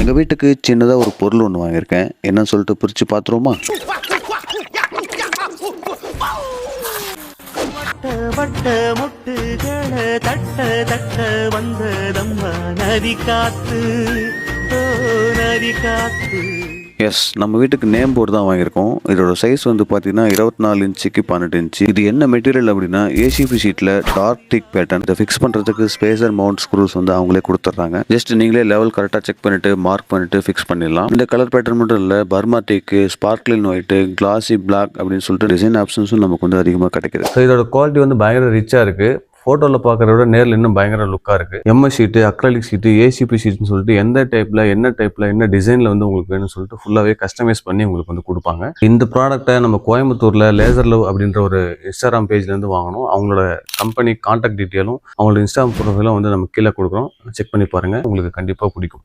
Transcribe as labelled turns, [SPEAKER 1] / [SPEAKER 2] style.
[SPEAKER 1] எங்கள் வீட்டுக்கு சின்னதாக ஒரு பொருள் ஒன்று வாங்கியிருக்கேன். என்னன்னு சொல்லிட்டு பிரித்து பார்த்துருவோமா?
[SPEAKER 2] வட்ட முட்டுகள தட்ட தட்ட வந்ததம்மா நதி காத்து, நதி காத்து.
[SPEAKER 1] எஸ், நம்ம வீட்டுக்கு நேம் போர்டு தான் வாங்கியிருக்கோம். இதோட சைஸ் வந்து பார்த்தீங்கன்னா 24 இன்ச்சுக்கு 12 இன்ச்சு. இது என்ன மெட்டீரியல் அப்படின்னா ஏசிபி ஷீட்டில் டார்க் டிக் பேட்டர்ன். இதை ஃபிக்ஸ் பண்ணுறதுக்கு ஸ்பேசர் மவுண்ட் ஸ்க்ரூஸ் வந்து அவங்களே கொடுத்துட்றாங்க. ஜஸ்ட் நீங்களே லெவல் கரெக்டாக செக் பண்ணிட்டு மார்க் பண்ணிட்டு ஃபிக்ஸ் பண்ணிடலாம். இந்த கலர் பேட்டர்ன் மட்டும் இல்லை, பர்மா டீக்கு, ஸ்பார்க்லின் ஒயிட்டு, கிளாசி பிளாக் அப்படின்னு சொல்லிட்டு டிசைன் ஆப்ஷன்ஸும் நமக்கு வந்து அதிகமாக கிடைக்குது.
[SPEAKER 3] ஸோ இதோட குவாலிட்டி வந்து பயங்கர ரிச்சாக இருக்குது. ஃபோட்டோவில் பார்க்குறத விட நேரில் இன்னும் பயங்கர லுக்காக இருக்குது. MS sheet, acrylic sheet, ACP ஷீட்னு சொல்லிட்டு எந்த டைப்பில் என்ன டிசைனில் வந்து உங்களுக்கு வேணும்னு சொல்லிட்டு ஃபுல்லாகவே கஸ்டமைஸ் பண்ணி உங்களுக்கு வந்து கொடுப்பாங்க. இந்த ப்ராடக்ட்டை நம்ம கோயம்புத்தூரில் லேசர் லவ் அப்படின்ற ஒரு இன்ஸ்டாகிராம் பேஜ்லேருந்து வாங்கணும். அவங்களோட கம்பெனி கான்டாக்ட் டீட்டெயிலும் அவங்களோட இன்ஸ்டாகிராம் ப்ரொஃபைலும் வந்து நம்ம கீழே கொடுக்குறோம். செக் பண்ணி பாருங்கள், உங்களுக்கு கண்டிப்பாக பிடிக்கும்.